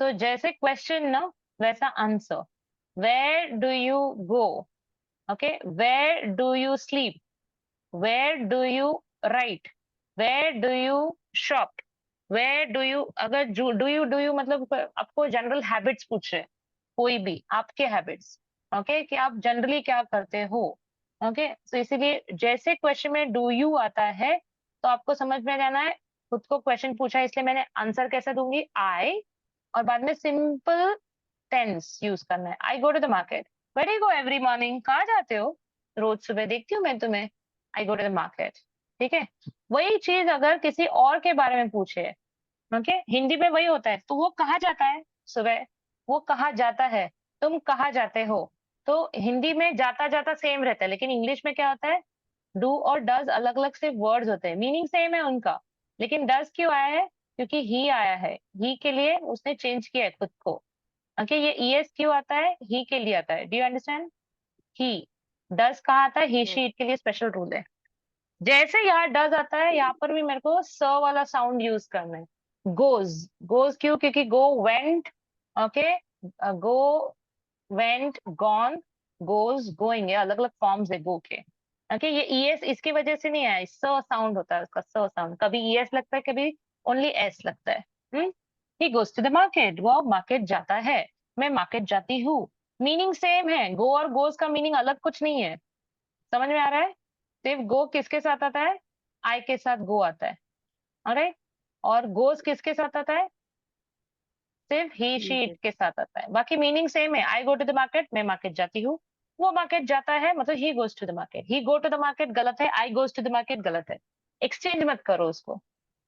तो जैसे क्वेश्चन ना वैसा answer. Where do you go? Okay. Where do you sleep? Where do you write? Where do you shop? Where do you, अगर do you मतलब आपको general habits पूछ रहे हैं, कोई भी आपके हैबिट्स. ओके, कि आप जनरली क्या करते हो. ओके, तो इसीलिए जैसे क्वेश्चन में डू यू आता है तो आपको समझ में जाना है खुद को क्वेश्चन पूछा है, इसलिए मैंने आंसर कैसे दूंगी, आई. और बाद में सिंपल टेंस यूज करना है. I go to the market. Where you go every morning? कहाँ जाते हो? रोज सुबह देखती हूँ मैं तुम्हें. I go to the market. ठीक है. वही चीज अगर किसी और के बारे में पूछे, ओके, हिंदी में वही होता है, तो वो कहाँ जाता है सुबह? वो कहाँ जाता है? तुम कहाँ जाते हो? तो हिंदी में जाता जाता सेम रहता है, लेकिन इंग्लिश में क्या होता है, डू और डज अलग अलग से वर्ड्स होते हैं, मीनिंग सेम है उनका, लेकिन डज क्यों आया है? क्योंकि ही आया है, ही के लिए उसने चेंज किया है खुद को. ओके, ये ईएस क्यों आता है? ही के लिए आता है. Do you understand? He. Does कहाँ आता है? ही Yes. शी इट के लिए स्पेशल रूल है. जैसे यहाँ डज आता है, यहाँ पर भी मेरे को स वाला साउंड यूज करना है. गोज. गोज क्यों? क्योंकि go went. Okay. Go went gone. Goes going है, अलग अलग फॉर्म्स है गो के. ओके, ये ईएस इसकी वजह से नहीं आया, स साउंड होता है उसका, स साउंड. कभी ईएस लगता है, कभी ओनली एस लगता है. He goes to the market. वो मार्केट जाता है. मैं मार्केट जाती हूँ. मीनिंग सेम है. गो और गोज का मीनिंग अलग कुछ नहीं है. समझ में आ रहा है? सिर्फ गो किसके साथ आता है? आई के साथ गो आता है. ऑलराइट. और गोज किसके साथ आता है? सिर्फ ही शी इट Yes. के साथ आता है. बाकी मीनिंग सेम है. I go to the market, मैं मार्केट जाती हूँ. वो मार्केट जाता है, मतलब he goes to the market. He go to the market गलत है, I goes to the market गलत है. एक्सचेंज मत करो उसको.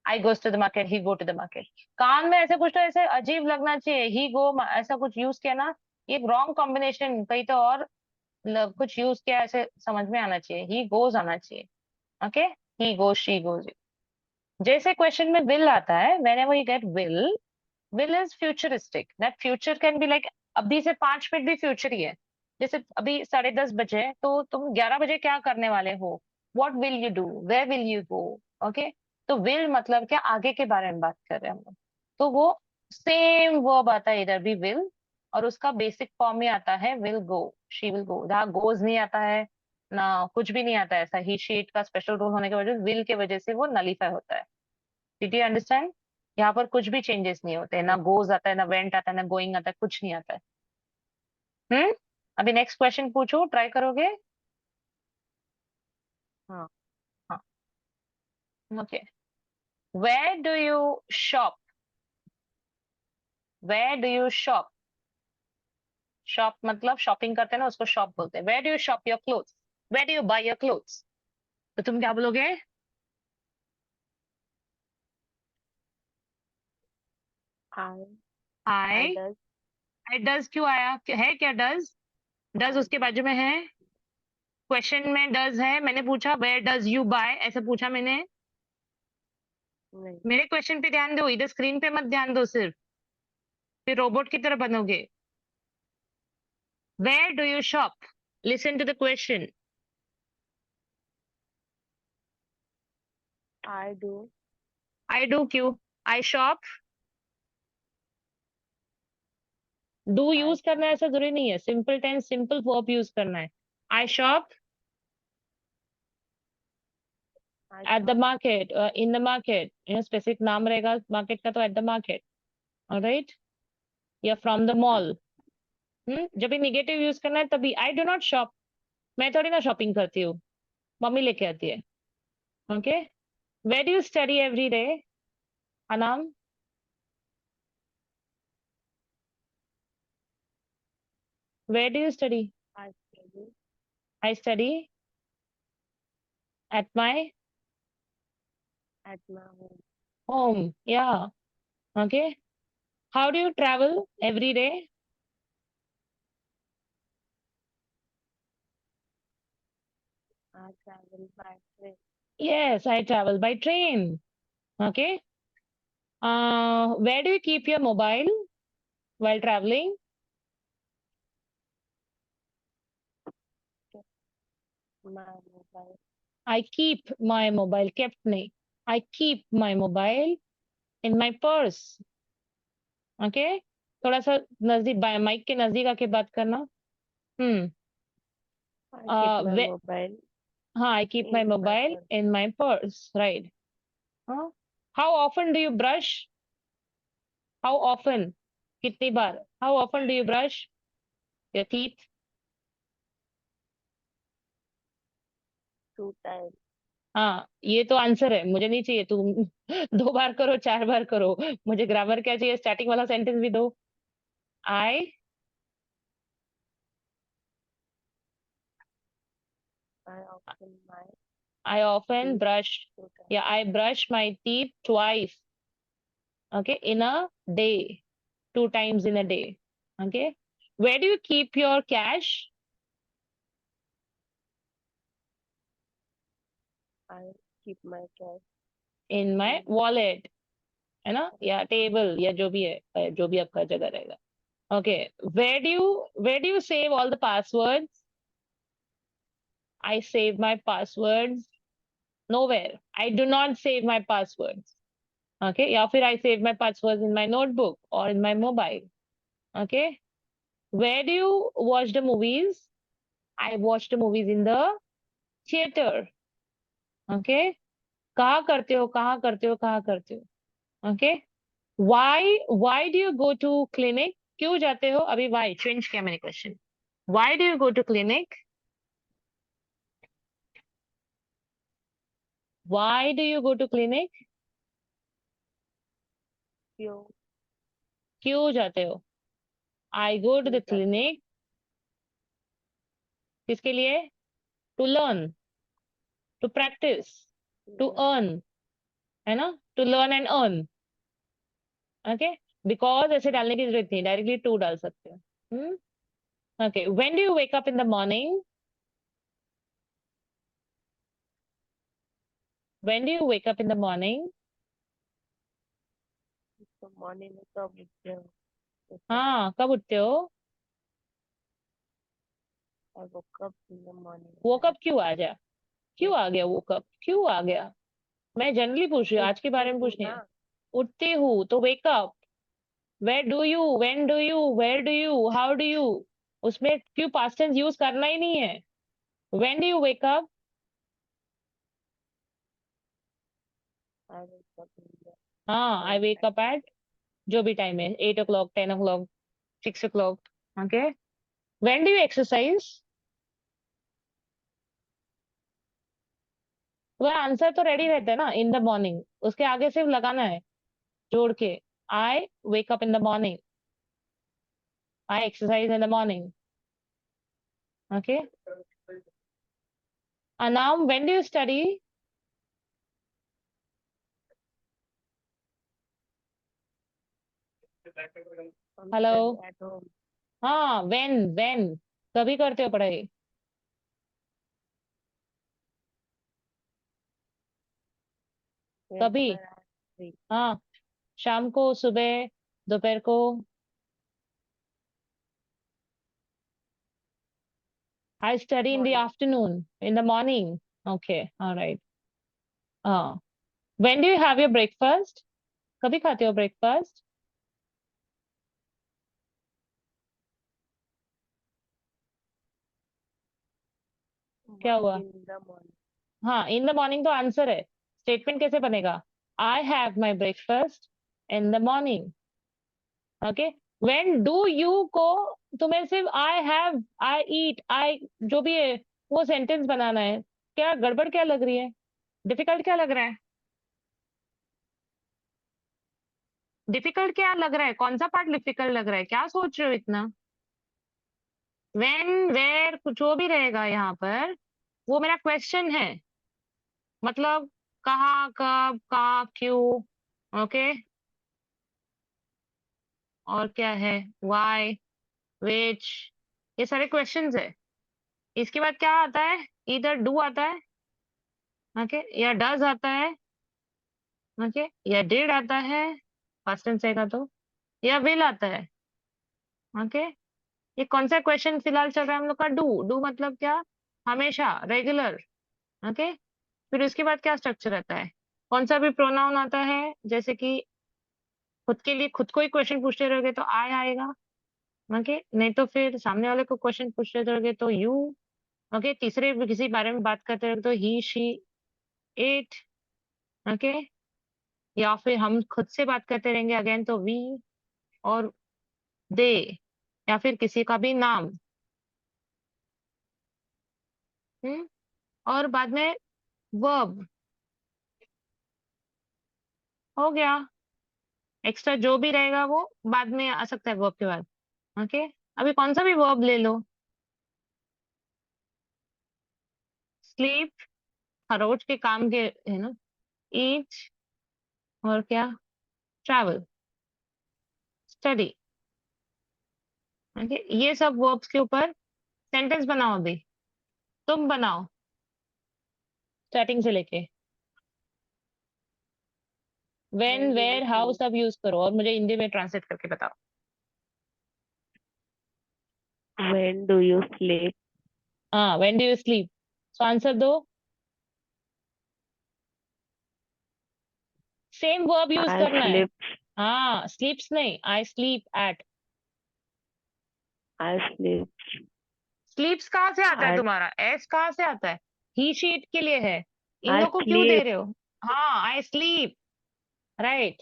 I goes to the market, he go to the market. कान में ऐसे कुछ तो ऐसे अजीब लगना चाहिए, ही गो ऐसा कुछ यूज किया ना, ये रॉन्ग कॉम्बिनेशन, कहीं तो और कुछ यूज किया, ऐसे समझ में आना चाहिए, ही गोज आना चाहिए. Okay. He goes, she goes. जैसे क्वेश्चन में विल आता है, whenever you get will is futuristic. That future can be like अभी से 5 मिनट भी फ्यूचर ही है. जैसे अभी 10:30 बजे है, तो तुम 11 बजे क्या करने वाले हो? What will you do? Where will you go? Okay? तो will मतलब क्या, आगे के बारे में बात कर रहे हैं हम लोग. तो वो सेम वर्ब आता है इधर भी, will. और उसका बेसिक फॉर्म में आता है will go, she will go. जहाँ गोज नहीं आता है ना, कुछ भी नहीं आता है ऐसा. ही शीट का स्पेशल रूल होने की वजह से विल के वजह से वो नलीफाई होता है. Did you understand? यहाँ पर कुछ भी चेंजेस नहीं होते, ना Yes. गोज आता है, ना वेंट आता है, ना गोइंग आता है, कुछ नहीं आता है. हम्म. अभी नेक्स्ट क्वेश्चन पूछो, ट्राई करोगे? हाँ. हाँ. Okay. Where do you shop? Where do you shop? Shop मतलब शॉपिंग करते हैं ना, उसको शॉप बोलते हैं. Where do you shop your clothes? Where do you buy your clothes? तो तुम क्या बोलोगे? I. I I. does. I does क्यों आया? है क्या डज? डज I उसके do. बाजू में है. क्वेश्चन में डज है, मैंने पूछा वेयर डज यू बाय, ऐसा पूछा मैंने. नहीं. मेरे क्वेश्चन पे ध्यान दो, इधर स्क्रीन पे मत ध्यान दो सिर्फ, फिर रोबोट की तरह बनोगे. Where do you shop? Listen to the question. I do. I do क्यों? I shop. Do I use करना है shop. ऐसा जरूरी नहीं है, simple tense simple verb use करना है. I shop I at the shop. Market, in the market, specific नाम रहेगा मार्केट का तो एट द मार्केट. ऑलराइट. या फ्रॉम द मॉल. जब भी निगेटिव यूज करना है तभी. I do not shop. मैं थोड़ी ना शॉपिंग करती हूँ, मम्मी लेके आती है. Okay. Where do you study every day? अनाम. Where do you study? I study I study at my at my home. home. Yeah. Okay. How do you travel every day? I travel by train. Yes, I travel by train. Okay. Where do you keep your mobile while traveling? My mobile. I keep my mobile. Kept nahi. I keep my mobile in my purse. Okay. थोड़ा सा नजदीक, mic के नजदीक आके बात करना। हम्म। I keep my way mobile हाँ, I keep my in my mobile purse. In my purse, right. How often do you brush? How often, कितनी बार? How often do you brush your teeth? 2 times. हाँ, ये तो answer है, मुझे नहीं चाहिए तुम 2 बार करो, 4 बार करो, मुझे ग्रामर क्या चाहिए, स्टार्टिंग वाला सेंटेंस भी दो। I I open my I often teeth brush, 2 times. या I brush my teeth twice, okay, in a day, 2 times in a day, okay. Where do you keep your cash? I keep my cash In my in wallet, है ना, या table, या जो भी है, जो भी आपका जगह रहेगा। Okay, where do you save all the passwords? I save my passwords nowhere. I do not save my passwords. Okay, या फिर I save my passwords in my notebook or in my mobile. Okay, where do you watch the movies? I watch the movies in the theater. Okay, कहाँ करते हो, कहाँ करते हो, कहाँ करते हो? Okay. Why do you go to clinic? क्यों जाते हो? अभी वाई चेंज किया मैंने question. Why do you go to clinic? Why do you go to clinic? क्यों क्यों जाते हो? आई गो टू क्यों द जाते हो? क्लिनिक, किसके लिए? To learn, to practise, to Learn. Earn, है ना, to learn and earn. Okay, because ऐसे डालने की जरूरत नहीं, डायरेक्टली टू डाल सकते हो। Okay, when do you wake up in the morning? When do you wake up in the morning? तो मॉर्निंग में कब उठते हो? हाँ, कब उठते हो? I woke up in the morning. वो I कब क्यों आ जा, क्यों आ गया वो कब, क्यों आ गया? मैं जनरली पूछ रही हूँ, आज के उठती बारे में हूँ पूछ नहीं ना। है। उठती हूँ तो wake up, where do you, when do you, where do you, how do you, उसमें क्यों पास्ट टेंस यूज करना ही नहीं है। When do you wake up? I wake up in the हाँ, I night wake up time. At, जो भी टाइम है, 8 o'clock, 10 o'clock, 6 o'clock। Okay, when do you exercise? वह आंसर तो रेडी रहता है ना, इन द मॉर्निंग, उसके आगे सिर्फ लगाना है जोड़ के। I wake up in the morning, I exercise in the morning. Okay, now when do you study? Hello. Study at home. हाँ, व्हेन कभी करते हो पढ़ाई? कभी। Whenever I'm free. हाँ, शाम को, सुबह, दोपहर को? I study in the Morning. Afternoon, in the morning. Okay, alright. हाँ, when do you have your breakfast? कभी खाते हो ब्रेकफास्ट? क्या हुआ? In the morning. हाँ, इन द मॉर्निंग तो आंसर है, स्टेटमेंट कैसे बनेगा? I have my breakfast in the morning. Okay, when do you को तुम्हें सिर्फ आई हैव, आई ईट, आई जो भी है वो सेंटेंस बनाना है। क्या गड़बड़ क्या लग रही है, डिफिकल्ट क्या लग रहा है? डिफिकल्ट क्या लग रहा है, कौन सा पार्ट डिफिकल्ट लग रहा है, क्या सोच रहे हो इतना? व्हेन, वेयर, जो भी रहेगा यहाँ पर, वो मेरा क्वेश्चन है, मतलब कहाँ, कब, कहाँ, क्यों। ओके, और क्या है, व्हाई, विच, ये सारे क्वेश्चंस है। इसके बाद क्या आता है? इधर डू आता है, ओके, या डज आता है, ओके, या डिड आता है, पास्ट टेंस रहेगा तो, या विल आता है। ओके, ये कौन सा क्वेश्चन फिलहाल चल रहा है हम लोग का? डू, डू मतलब क्या? हमेशा, रेगुलर। ओके, फिर उसके बाद क्या स्ट्रक्चर रहता है? कौन सा भी प्रोनाउन आता है, जैसे कि खुद के लिए खुद को ही क्वेश्चन पूछते रहोगे तो आई आएगा, ओके, नहीं तो फिर सामने वाले को क्वेश्चन पूछते रहोगे तो यू, ओके, तीसरे किसी बारे में बात करते रहोगे तो ही शी इट, ओके, या फिर हम खुद से बात करते रहेंगे अगेन तो वी और दे, या फिर किसी का भी नाम, और बाद में वर्ब, हो गया। एक्स्ट्रा जो भी रहेगा वो बाद में आ सकता है वर्ब के बाद, ओके। अभी कौन सा भी वर्ब ले लो, स्लीप खरोच के काम के है ना, ईट और क्या, ट्रैवल, स्टडी, ओके, ये सब वर्ब्स के ऊपर सेंटेंस बनाओ अभी, तुम बनाओ स्टार्टिंग से लेके, when When do you where how sleep? सब यूज करो और मुझे हिंदी में ट्रांसलेट करके बताओ। When do you sleep? हाँ, when do you sleep, so answer दो, सेम वर्ब यूज I करना है। sleep. हाँ, स्लीप्स नहीं, I sleep at, I sleep स्लीप्स कहाँ से आता है at. तुम्हारा, एस कहाँ से आता है, ही शीट के लिए है, इन I लोग को क्यों दे sleep. रहे हो। हाँ, I sleep, right,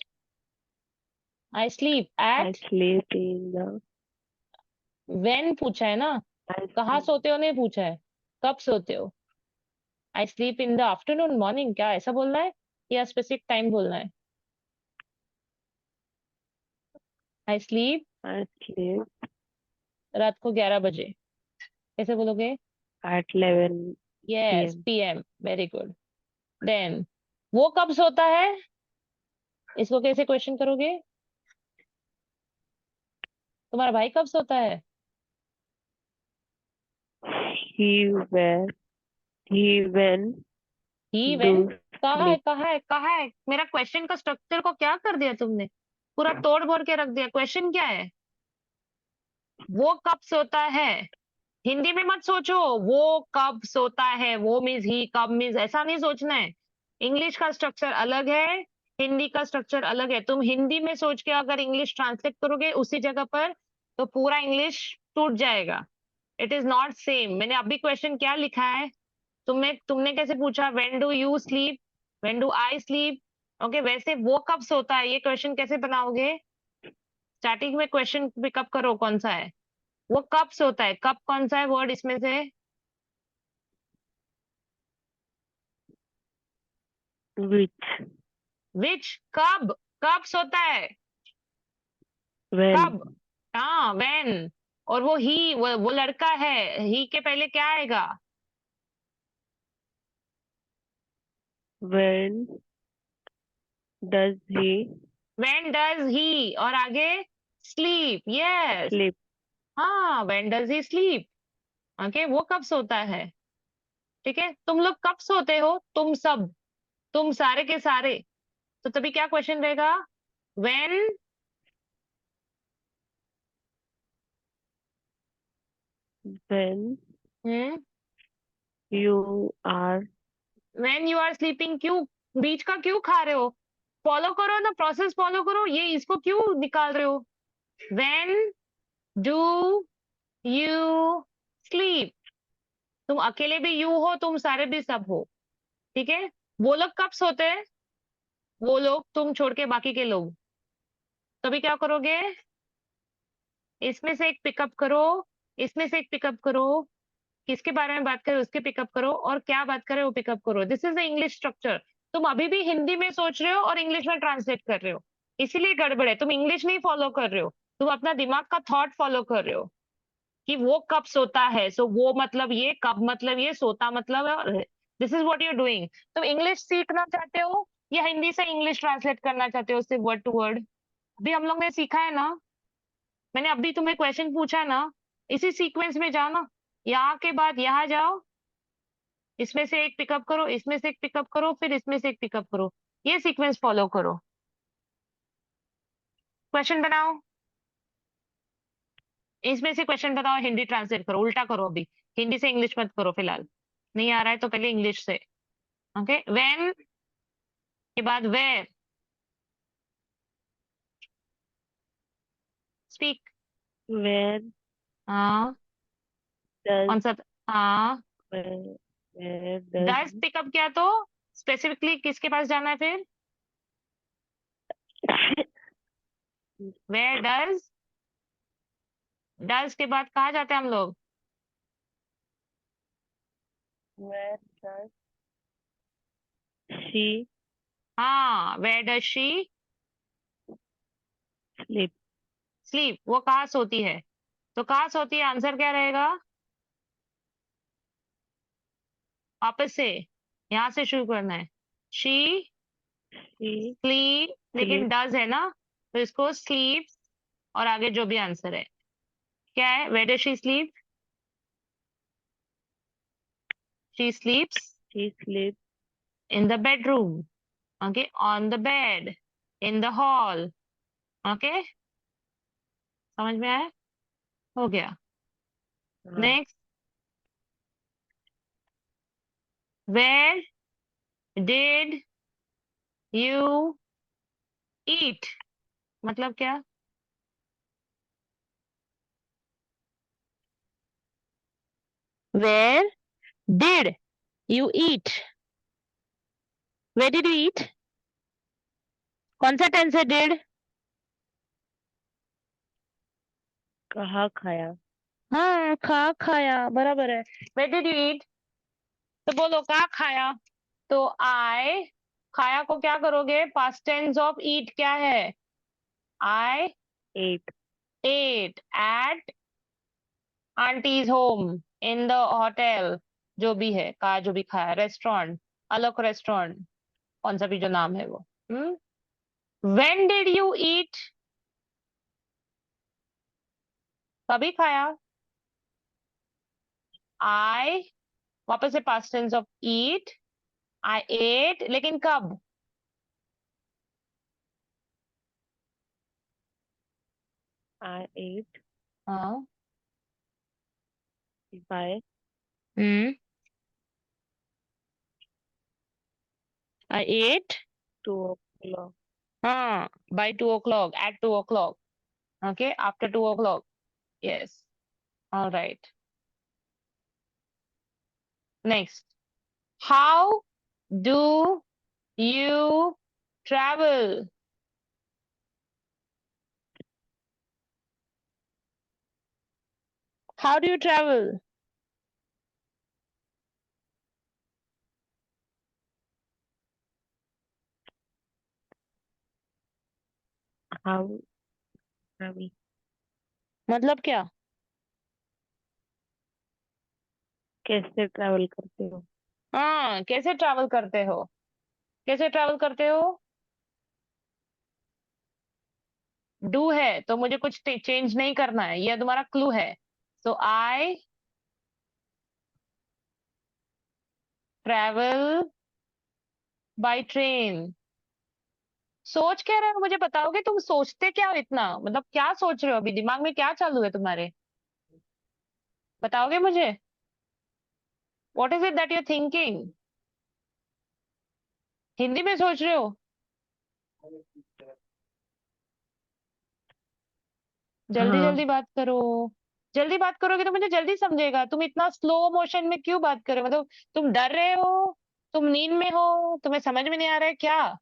I sleep I at, sleep in the. When पूछा है ना, I कहाँ sleep. सोते हो नहीं पूछा है, कब सोते हो, I sleep in the afternoon morning, क्या ऐसा बोलना है या स्पेसिफिक टाइम बोलना है, आई स्लीप I sleep रात को 11 बजे, कैसे बोलोगे, at 11 yes p.m. PM, very good, then वो कब सोता है, इसको कैसे क्वेश्चन करोगे, तुम्हारा भाई कब सोता है, He where he when he when, do कहाँ है sleep. कहाँ है कहाँ है, मेरा क्वेश्चन का स्ट्रक्चर को क्या कर दिया तुमने, पूरा तोड़ फोड़ के रख दिया, क्वेश्चन क्या है, वो कब सोता है, हिंदी में मत सोचो, वो कब सोता है, वो मीन्स ही, कब मीन्स ऐसा नहीं सोचना है, इंग्लिश का स्ट्रक्चर अलग है, हिंदी का स्ट्रक्चर अलग है, तुम हिंदी में सोच के अगर इंग्लिश ट्रांसलेट करोगे उसी जगह पर तो पूरा इंग्लिश टूट जाएगा, इट इज नॉट सेम। मैंने अभी क्वेश्चन क्या लिखा है, तुमने तुमने कैसे पूछा, when do you sleep, when do I sleep, okay, वैसे वो कब सोता है ये क्वेश्चन कैसे बनाओगे, स्टार्टिंग में क्वेश्चन पिकअप करो कौन सा है, वो कब सोता है, कब कौन सा है वर्ड इसमें से, Which विच, कब, कब सोता है, कब, when हाँ व्हेन, और वो ही, वो लड़का है, ही के पहले क्या आएगा, when does he when does he, और आगे स्लीप, यस, sleep? हाँ when does he sleep, okay, वो कब सोता है, ठीक है, तुम लोग कब सोते हो, तुम सब, तुम सारे के सारे, तो तभी क्या क्वेश्चन रहेगा, when, When you are when you are sleeping, क्यों बीच का क्यों खा रहे हो, फॉलो करो ना, प्रोसेस फॉलो करो, ये इसको क्यों निकाल रहे हो, व्हेन डू यू स्लीप, तुम अकेले भी यू हो, तुम सारे भी सब हो, ठीक है, वो लोग कब सोते हैं, वो लोग तुम छोड़ के बाकी के लोग, तभी क्या करोगे, इसमें से एक पिकअप करो, इसमें से एक पिकअप करो, किसके बारे में बात करें उसके पिकअप करो, और क्या बात करें वो पिकअप करो, this is the English structure. तुम अभी भी हिंदी में सोच रहे हो और इंग्लिश में ट्रांसलेट कर रहे हो, इसीलिए गड़बड़ है, तुम इंग्लिश नहीं फॉलो कर रहे हो, तुम अपना दिमाग का थॉट फॉलो कर रहे हो कि वो कब सोता है, सो वो मतलब ये, कब मतलब ये, सोता मतलब, this is what you doing. तुम इंग्लिश सीखना चाहते हो या हिंदी से इंग्लिश ट्रांसलेट करना चाहते हो सिर्फ वर्ड टू वर्ड, अभी हम लोग ने सीखा है ना, मैंने अभी तुम्हें क्वेश्चन पूछा ना, इसी सीक्वेंस में जाओ ना, यहाँ के बाद यहाँ जाओ, इसमें से एक पिकअप करो, इसमें से एक पिकअप करो, फिर इसमें से एक पिकअप करो, ये सीक्वेंस फॉलो करो, क्वेश्चन बनाओ, इसमें से क्वेश्चन बताओ, हिंदी ट्रांसलेट करो, उल्टा करो अभी, हिंदी से इंग्लिश मत करो फिलहाल, नहीं आ रहा है तो पहले इंग्लिश से, ओके, व्हेन के बाद वेयर, स्पीक। where हाँ, does कौन सा? हाँ, where does डज पिकअप किया तो स्पेसिफिकली किसके पास जाना है फिर? वेयर डज के बाद कहाँ जाते हैं हम लोग? where does she हाँ, where does she sleep? Sleep? वो कहाँ सोती है? तो कहाँ सोती है, आंसर क्या रहेगा? वापस से यहाँ से शुरू करना है। शी She स्लीप, लेकिन sleeps. डज है ना, तो इसको स्लीप और आगे जो भी आंसर है क्या है? Where does she sleep? She sleeps She sleeps in the bedroom, okay, on the bed, in the hall, okay, समझ में आया? हो गया। Next, where did you eat? मतलब क्या? Where did you eat? Where did you eat? कौन सा tense है डिड? कहाँ खाया? हाँ, खाया बराबर है। Where did you eat? तो बोलो कहाँ खाया? तो आई, खाया को क्या करोगे? पास्ट टेंस ऑफ ईट क्या है? I Ate. Ate at auntie's home, in the hotel, जो भी है, कहा जो भी खाया, रेस्टोरेंट, अलग रेस्टोरेंट, कौन सा भी जो नाम है वो। When did you eat? कभी खाया? आई, वापस से past tense of eat, I ate, लेकिन कब? I ate हाँ, by hmm, I ate, 2 o'clock. हाँ, by 2 o'clock, at 2 o'clock, okay, after 2 o'clock, yes, all right. Next, how do you travel? How do you travel? How Ravi? मतलब क्या? कैसे travel करते हो? हाँ, कैसे ट्रैवल करते हो? कैसे ट्रैवल करते हो? डू है तो मुझे कुछ चेंज नहीं करना है, ये तुम्हारा क्लू है। सो आई ट्रैवल बाय ट्रेन। सोच क्या रहे हो, मुझे बताओगे? तुम सोचते क्या हो इतना, मतलब क्या सोच रहे हो अभी, दिमाग में क्या चालू है तुम्हारे? बताओगे मुझे? What is it that you thinking? Hindi में सोच रहे हो? जल्दी हाँ, जल्दी बात करो। जल्दी बात करोगे तो मुझे जल्दी समझेगा। तुम इतना स्लो मोशन में क्यों बात कर रहे हो? मतलब तुम डर रहे हो, तुम नींद में हो, तुम्हें समझ में नहीं आ रहा है क्या?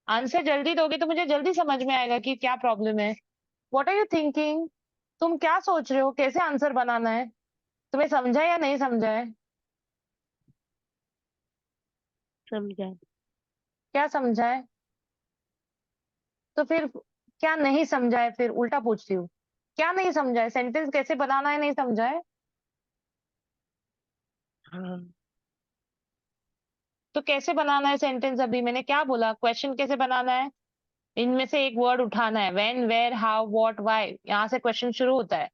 आंसर जल्दी दोगे तो मुझे जल्दी समझ में आएगा कि क्या प्रॉब्लम है। What are you thinking? तुम क्या सोच रहे हो, कैसे आंसर बनाना है? तुम्हें समझा या नहीं समझा है? समझा। क्या समझा है? तो फिर क्या नहीं समझा है? फिर उल्टा पूछती हूँ, क्या नहीं समझा है? सेंटेंस कैसे बनाना है नहीं समझा है? हाँ, तो कैसे बनाना है सेंटेंस? अभी मैंने क्या बोला, क्वेश्चन कैसे बनाना है? इनमें से एक वर्ड उठाना है, when, where, how, what, why, यहाँ से क्वेश्चन शुरू होता है।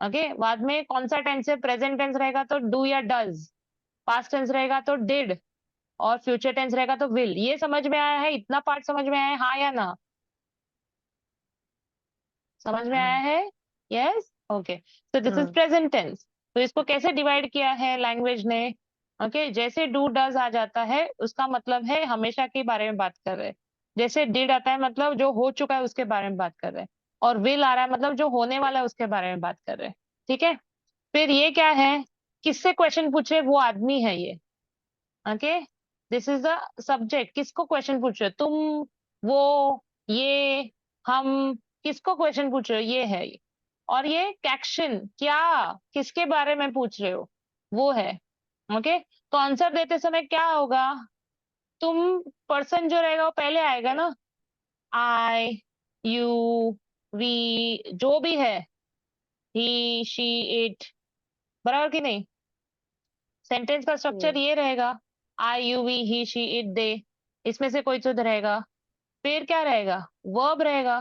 ओके, बाद में कौन सा टेंस है? प्रेजेंट टेंस रहेगा तो डू या डज, पास्ट टेंस रहेगा तो डिड, और फ्यूचर टेंस रहेगा तो विल। ये समझ में आया है? इतना पार्ट समझ में आया है, हाँ या ना? समझ में आया हाँ, है? Yes, okay. तो दिस इज हाँ। Present tense. तो इसको कैसे डिवाइड किया है लैंग्वेज ने? ओके, जैसे डू डज आ जाता है उसका मतलब है हमेशा के बारे में बात कर रहे हैं। जैसे डिड आता है मतलब जो हो चुका है उसके बारे में बात कर रहे हैं। और विल आ रहा है, मतलब जो होने वाला है उसके बारे में बात कर रहे हैं। ठीक है, फिर ये क्या है, किससे क्वेश्चन पूछे, वो आदमी है ये। Okay, this is the subject, किसको क्वेश्चन पूछ रहे हो तुम, वो, ये, हम, किसको क्वेश्चन पूछ रहे हो, ये है। और ये एक्शन, क्या, किसके बारे में पूछ रहे हो, वो है। ओके, तो आंसर देते समय क्या होगा, तुम, पर्सन जो रहेगा वो पहले आएगा ना, आई, यू, वी, जो भी है, ही, शी, इट, बराबर कि नहीं। सेंटेंस का स्ट्रक्चर ये रहेगा, I, you, we, he, she, it, they, इसमें से कोई तो रहेगा। फिर क्या रहेगा, वर्ब रहेगा।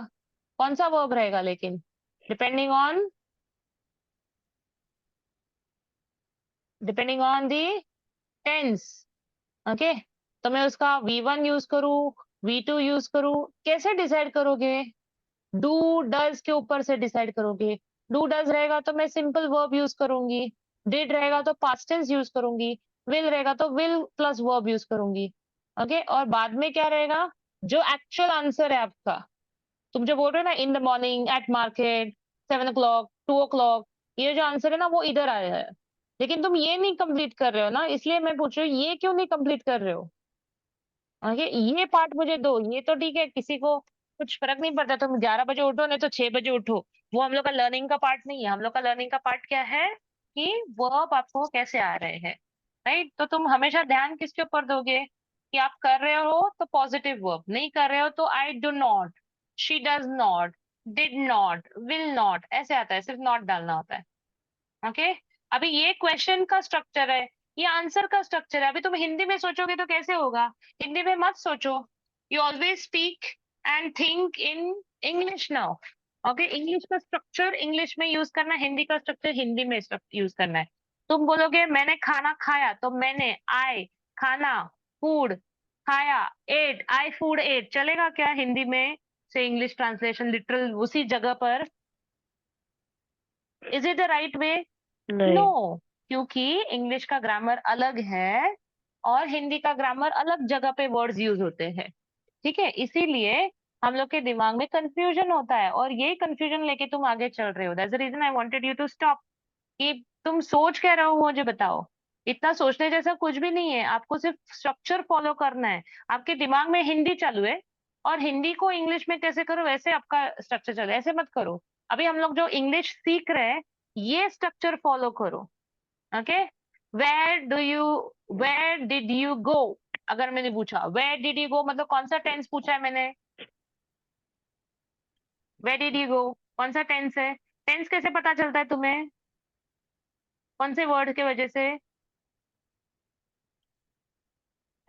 कौन सा वर्ब रहेगा लेकिन, depending on the tense. Okay, तो मैं उसका V1 यूज करूँ, V2 यूज करूँ, कैसे डिसाइड करोगे, डू डज के ऊपर से डिसाइड करोगे। डू डज रहेगा तो मैं सिंपल वर्ब यूज करूंगी, डिड रहेगा तो पास्ट टेंस यूज करूंगी, विल रहेगा तो विल प्लस वर्ब यूज करूंगी। ओके, और बाद में क्या रहेगा, जो एक्चुअल आंसर है आपका, तुम जो बोल रहे हो ना, इन the morning, eight market, 7 o'clock, 2 o'clock, ये जो आंसर है ना वो इधर आया है। लेकिन तुम ये नहीं कंप्लीट कर रहे हो ना, इसलिए मैं पूछ रही हूँ ये क्यों नहीं कंप्लीट कर रहे हो। ओके, ये पार्ट मुझे दो, ये तो ठीक है, किसी को कुछ फर्क नहीं पड़ता, तुम 11 बजे उठो नहीं तो 6 बजे उठो, वो हम लोग का लर्निंग का पार्ट नहीं है। हम लोग का लर्निंग का पार्ट क्या है, कि वर्ब आपको कैसे आ रहे हैं। राइट, तो तुम हमेशा ध्यान किसके ऊपर दोगे, कि आप कर रहे हो तो पॉजिटिव वर्ब, नहीं कर रहे हो तो आई do not, she does not, did not, will not, ऐसे आता है, सिर्फ नॉट डालना होता है। ओके, अभी ये क्वेश्चन का स्ट्रक्चर है, ये आंसर का स्ट्रक्चर है। अभी तुम हिंदी में सोचोगे तो कैसे होगा, हिंदी में मत सोचो, you always speak and think in English now. Okay, English का स्ट्रक्चर इंग्लिश में यूज करना, हिंदी का स्ट्रक्चर हिंदी में यूज करना है। तुम बोलोगे मैंने खाना खाया, तो मैंने, आई, खाना, फूड, खाया, एट, आई फूड एट, चलेगा क्या हिंदी में से इंग्लिश ट्रांसलेशन लिटरल उसी जगह पर, is it the right way. No, नहीं। क्योंकि इंग्लिश का ग्रामर अलग है और हिंदी का ग्रामर अलग जगह पे वर्ड्स यूज होते हैं। ठीक है, इसीलिए हम लोग के दिमाग में कंफ्यूजन होता है, और ये कंफ्यूजन लेके तुम आगे चल रहे हो। That's the reason I wanted you to stop, कि तुम सोच क्या रहे हो मुझे बताओ। इतना सोचने जैसा कुछ भी नहीं है, आपको सिर्फ स्ट्रक्चर फॉलो करना है। आपके दिमाग में हिंदी चालू है, और हिंदी को इंग्लिश में कैसे करो वैसे आपका स्ट्रक्चर चले, ऐसे मत करो। अभी हम लोग जो इंग्लिश सीख रहे हैं, ये स्ट्रक्चर फॉलो करो। Okay, where do you, where did you go, अगर मैंने पूछा वेयर डिड यू गो, मतलब कौन सा टेंस पूछा है मैंने, वेयर डिड यू गो, कौन सा टेंस है। टेंस कैसे पता चलता है तुम्हें, कौन से वर्ड के वजह से।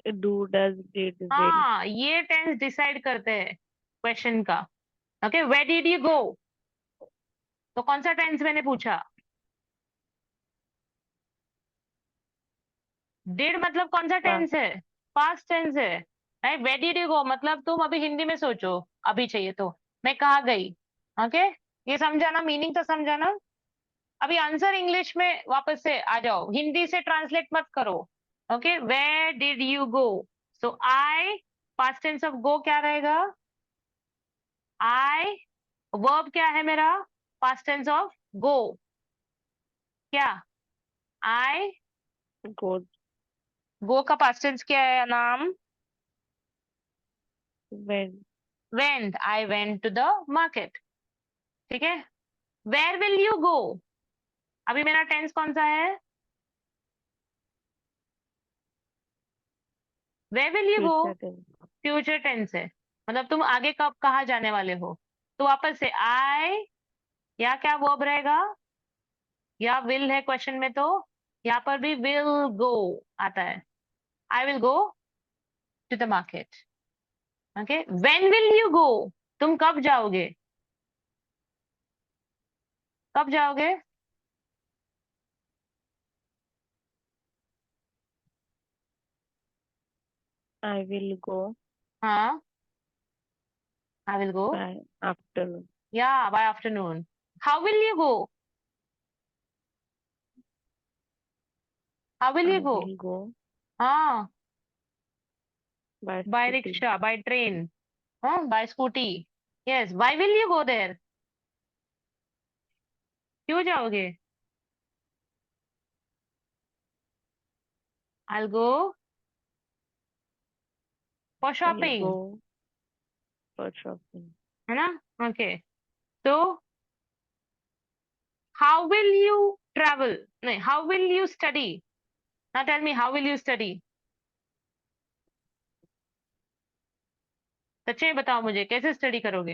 Do does did will. हाँ, ये टेंस डिसाइड करते हैं क्वेश्चन का। Okay, where did you go, तो कौन सा टेंस मैंने पूछा, डिड मतलब कौन सा टेंस है, पास्ट टेंस है। Right, where did you go मतलब तुम अभी हिंदी में सोचो, अभी चाहिए तो मैं कहाँ गई। ओके, ये समझाना, मीनिंग तो समझाना। अभी आंसर इंग्लिश में वापस से आ जाओ, हिंदी से ट्रांसलेट मत करो। Okay, where did you go, so I, past tense of go क्या रहेगा, आई, वर्ब क्या है मेरा, पास्ट टेंस ऑफ गो, क्या, आई, गो गो का पास्ट टेंस क्या है नाम, when. Went, I went to the market. ठीक है, वेयर विल यू गो, अभी मेरा टेंस कौन सा है, where will you go, future tense. Future tense है, मतलब तुम आगे कब कहाँ जाने वाले हो। तो वापस से आई, या क्या वर्ब रहेगा, या विल है क्वेश्चन में, तो यहाँ पर भी विल गो आता है, I will go to the market. Okay, when will you go, तुम कब जाओगे, कब जाओगे। आई विल गो हाँ, I will go, by afternoon. या by afternoon. How will you go, how will you I go, will go हाँ, by by scooty. Rickshaw, by train, हाँ, by scooty. Yes, why will you go there, क्यों जाओगे? I'll go for I'll shopping, go for shopping. है ना? Okay, तो how will you travel? नहीं, how will you study? Now tell me, how will you study? सच में बताओ मुझे, कैसे स्टडी करोगे?